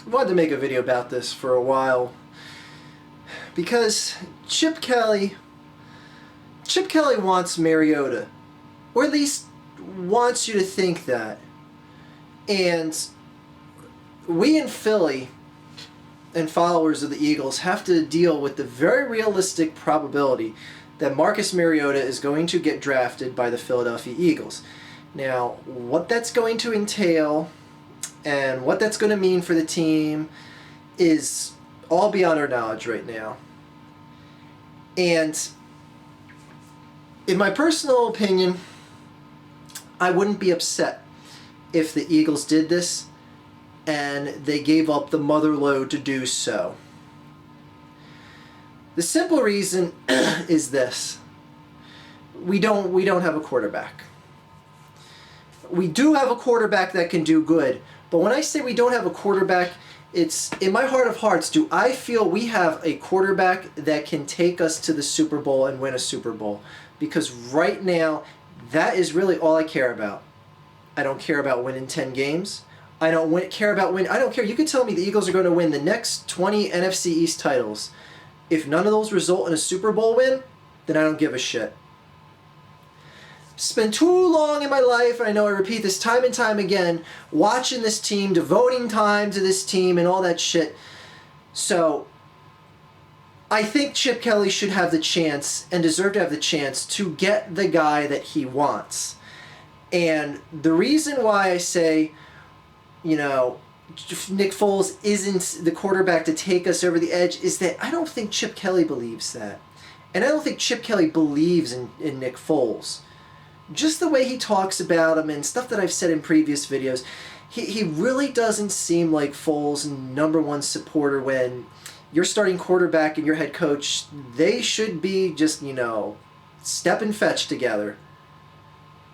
I wanted to make a video about this for a while because Chip Kelly wants Mariota, or at least wants you to think that. And we in Philly and followers of the Eagles have to deal with the very realistic probability that Marcus Mariota is going to get drafted by the Philadelphia Eagles. Now, what that's going to entail and what that's going to mean for the team is all beyond our knowledge right now. And in my personal opinion, I wouldn't be upset if the Eagles did this and they gave up the mother lode to do so. The simple reason is this. We don't have a quarterback. We do have a quarterback that can do good, but when I say we don't have a quarterback, it's in my heart of hearts, do I feel we have a quarterback that can take us to the Super Bowl and win a Super Bowl? Because right now, that is really all I care about. I don't care about winning 10 games. I don't care about winning. I don't care. You can tell me the Eagles are going to win the next 20 NFC East titles. If none of those result in a Super Bowl win, then I don't give a shit. Spent too long in my life, and I know I repeat this time and time again, watching this team, devoting time to this team and all that shit. So I think Chip Kelly should have the chance and deserve to have the chance to get the guy that he wants. And the reason why I say, Nick Foles isn't the quarterback to take us over the edge is that I don't think Chip Kelly believes that. And I don't think Chip Kelly believes in Nick Foles. Just the way he talks about him and stuff that I've said in previous videos, he really doesn't seem like Foles' number one supporter when your starting quarterback and your head coach, they should be just, step and fetch together.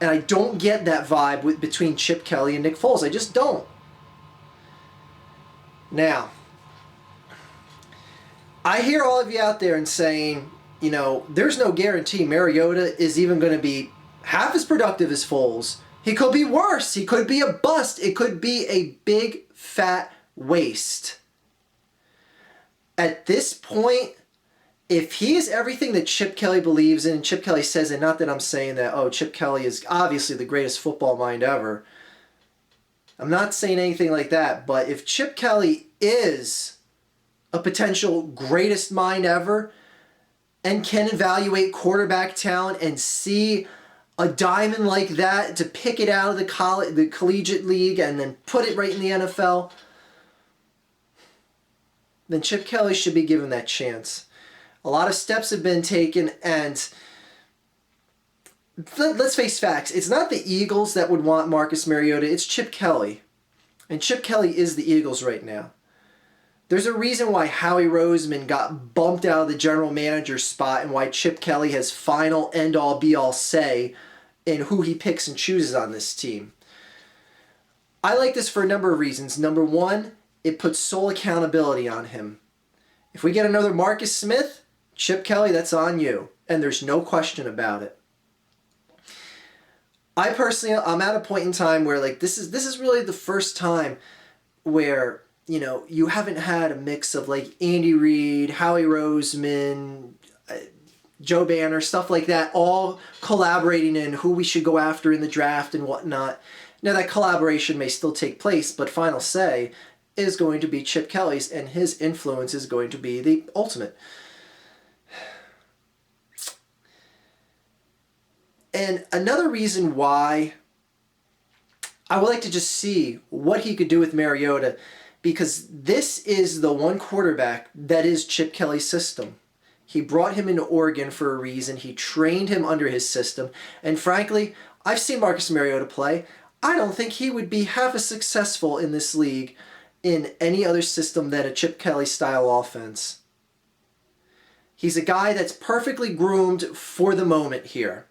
And I don't get that vibe between Chip Kelly and Nick Foles. I just don't. Now, I hear all of you out there and saying, there's no guarantee Mariota is even going to be half as productive as Foles. He could be worse. He could be a bust. It could be a big, fat waste. At this point, if he is everything that Chip Kelly believes in, and Chip Kelly says, and not that I'm saying that, Chip Kelly is obviously the greatest football mind ever. I'm not saying anything like that, but if Chip Kelly is a potential greatest mind ever and can evaluate quarterback talent and see a diamond like that to pick it out of the collegiate league and then put it right in the NFL, then Chip Kelly should be given that chance. A lot of steps have been taken, and let's face facts. It's not the Eagles that would want Marcus Mariota. It's Chip Kelly. And Chip Kelly is the Eagles right now. There's a reason why Howie Roseman got bumped out of the general manager spot and why Chip Kelly has final end-all be-all say in who he picks and chooses on this team. I like this for a number of reasons. Number one, it puts sole accountability on him. If we get another Marcus Smith, Chip Kelly, that's on you. And there's no question about it. I personally, I'm at a point in time where this is really the first time where you haven't had a mix of Andy Reid, Howie Roseman, Joe Banner, stuff like that, all collaborating in who we should go after in the draft and whatnot. Now that collaboration may still take place, but final say is going to be Chip Kelly's, and his influence is going to be the ultimate. And another reason why I would like to just see what he could do with Mariota, because this is the one quarterback that is Chip Kelly's system. He brought him into Oregon for a reason. He trained him under his system. And frankly, I've seen Marcus Mariota play. I don't think he would be half as successful in this league in any other system than a Chip Kelly style offense. He's a guy that's perfectly groomed for the moment here.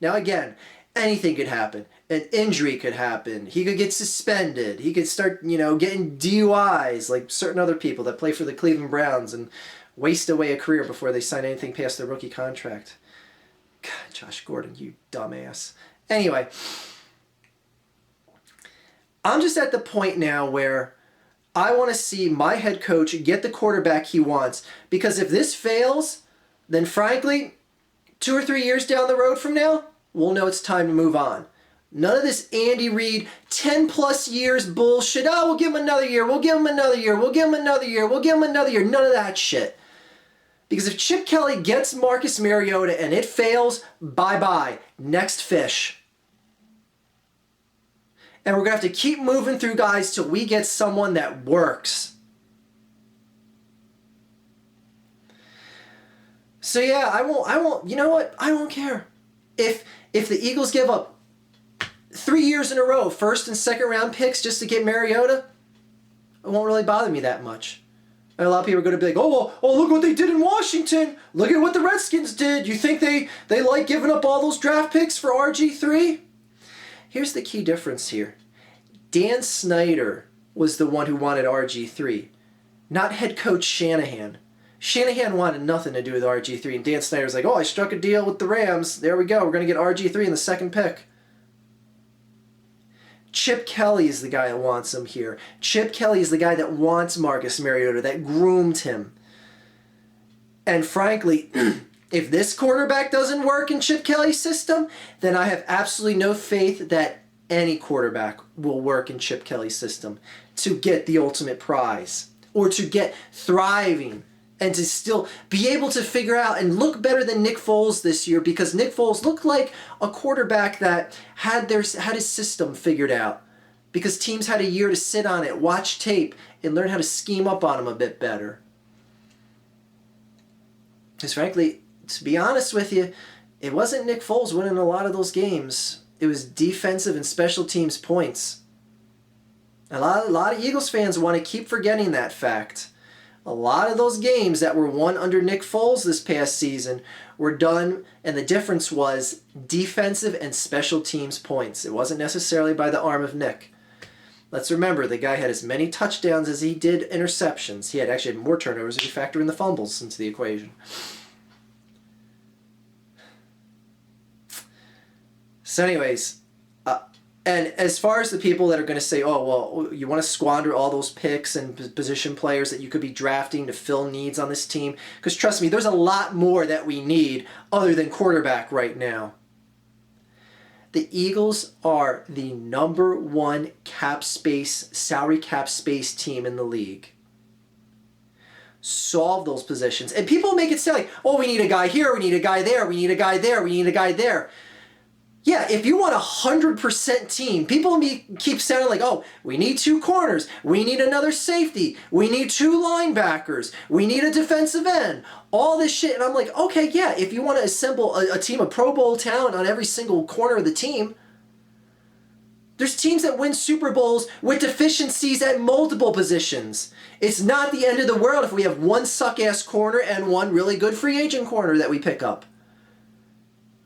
Now again, anything could happen. An injury could happen. He could get suspended. He could start, getting DUIs like certain other people that play for the Cleveland Browns and waste away a career before they sign anything past their rookie contract. God, Josh Gordon, you dumbass. Anyway, I'm just at the point now where I want to see my head coach get the quarterback he wants. Because if this fails, then frankly, 2 or 3 years down the road from now, we'll know it's time to move on. None of this Andy Reid 10 plus years bullshit. Oh, we'll give him another year. We'll give him another year. We'll give him another year. We'll give him another year. None of that shit. Because if Chip Kelly gets Marcus Mariota and it fails, bye-bye. Next fish. And we're going to have to keep moving through guys till we get someone that works. So yeah, I won't, you know what? I won't care. If the Eagles give up 3 years in a row, first and second round picks just to get Mariota, it won't really bother me that much. And a lot of people are going to be like, oh, look what they did in Washington. Look at what the Redskins did. You think they like giving up all those draft picks for RG3? Here's the key difference here. Dan Snyder was the one who wanted RG3, not head coach Shanahan. Shanahan wanted nothing to do with RG3, and Dan Snyder was like, oh, I struck a deal with the Rams. There we go. We're going to get RG3 in the second pick. Chip Kelly is the guy that wants him here. Chip Kelly is the guy that wants Marcus Mariota, that groomed him. And frankly, if this quarterback doesn't work in Chip Kelly's system, then I have absolutely no faith that any quarterback will work in Chip Kelly's system to get the ultimate prize or to get thriving and to still be able to figure out and look better than Nick Foles this year, because Nick Foles looked like a quarterback that had his system figured out, because teams had a year to sit on it, watch tape, and learn how to scheme up on him a bit better. Because frankly, to be honest with you, it wasn't Nick Foles winning a lot of those games. It was defensive and special teams points. A lot of Eagles fans want to keep forgetting that fact. A lot of those games that were won under Nick Foles this past season were done, and the difference was defensive and special teams points. It wasn't necessarily by the arm of Nick. Let's remember, the guy had as many touchdowns as he did interceptions. He actually had more turnovers if you factor in the fumbles into the equation. So anyways, and as far as the people that are going to say, oh, well, you want to squander all those picks and position players that you could be drafting to fill needs on this team, because trust me, there's a lot more that we need other than quarterback right now. The Eagles are the #1 salary cap space team in the league. Solve those positions. And people make it sound like, oh, we need a guy here, we need a guy there, we need a guy there, we need a guy there. Yeah, if you want a 100% team, people keep sounding like, oh, we need 2 corners, we need another safety, we need 2 linebackers, we need a defensive end, all this shit. And I'm like, okay, yeah, if you want to assemble a team of Pro Bowl talent on every single corner of the team, there's teams that win Super Bowls with deficiencies at multiple positions. It's not the end of the world if we have 1 suck-ass corner and 1 really good free agent corner that we pick up.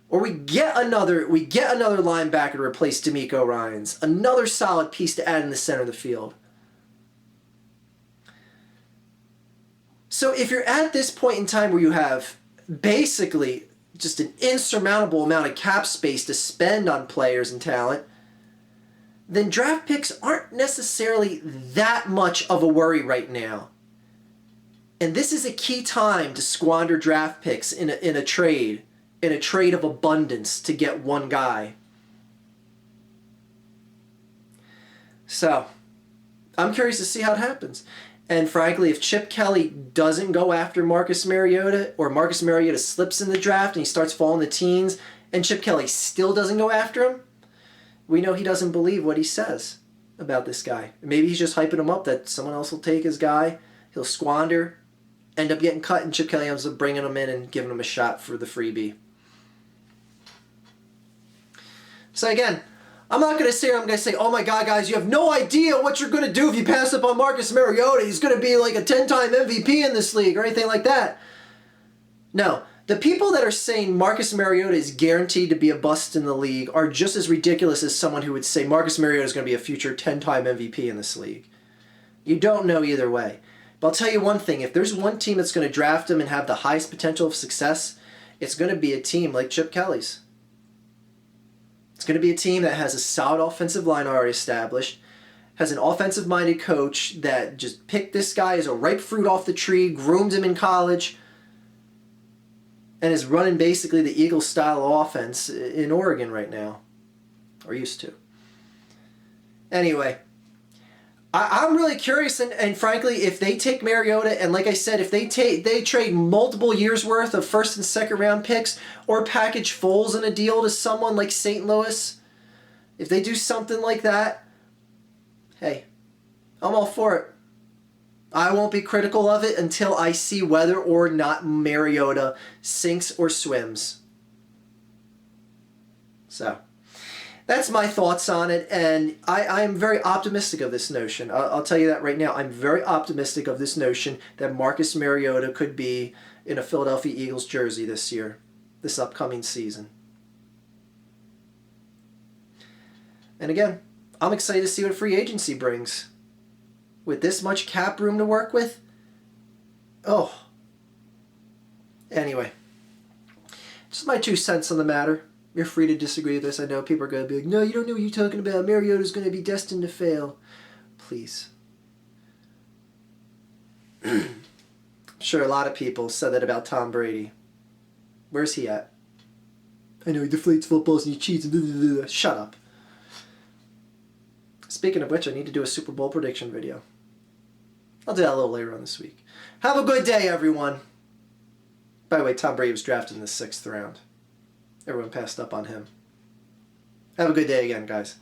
Or we get another linebacker to replace DeMeco Ryans. Another solid piece to add in the center of the field. So if you're at this point in time where you have basically just an insurmountable amount of cap space to spend on players and talent, then draft picks aren't necessarily that much of a worry right now. And this is a key time to squander draft picks in a trade. In a trade of abundance to get 1 guy. So, I'm curious to see how it happens. And frankly, if Chip Kelly doesn't go after Marcus Mariota, or Marcus Mariota slips in the draft and he starts falling to teens, and Chip Kelly still doesn't go after him, we know he doesn't believe what he says about this guy. Maybe he's just hyping him up that someone else will take his guy, he'll squander, end up getting cut, and Chip Kelly ends up bringing him in and giving him a shot for the freebie. So again, I'm not going to sit here, I'm going to say, oh my God, guys, you have no idea what you're going to do if you pass up on Marcus Mariota. He's going to be like a 10-time MVP in this league or anything like that. No, the people that are saying Marcus Mariota is guaranteed to be a bust in the league are just as ridiculous as someone who would say Marcus Mariota is going to be a future 10-time MVP in this league. You don't know either way. But I'll tell you one thing, if there's one team that's going to draft him and have the highest potential of success, it's going to be a team like Chip Kelly's. It's going to be a team that has a solid offensive line already established, has an offensive-minded coach that just picked this guy as a ripe fruit off the tree, groomed him in college, and is running basically the Eagles-style offense in Oregon right now, or used to. Anyway, I'm really curious, and frankly, if they take Mariota, and like I said, if they trade multiple years' worth of first and second round picks, or package Foles in a deal to someone like St. Louis, if they do something like that, hey, I'm all for it. I won't be critical of it until I see whether or not Mariota sinks or swims. So, that's my thoughts on it, and I'm very optimistic of this notion. I'll tell you that right now. I'm very optimistic of this notion that Marcus Mariota could be in a Philadelphia Eagles jersey this year, this upcoming season. And again, I'm excited to see what free agency brings. With this much cap room to work with, oh. Anyway, just my 2 cents on the matter. You're free to disagree with this. I know people are going to be like, no, you don't know what you're talking about. Mariota's going to be destined to fail. Please. I'm sure a lot of people said that about Tom Brady. Where's he at? I know he deflates footballs and he cheats. Shut up. Speaking of which, I need to do a Super Bowl prediction video. I'll do that a little later on this week. Have a good day, everyone. By the way, Tom Brady was drafted in the 6th round. Everyone passed up on him. Have a good day again, guys.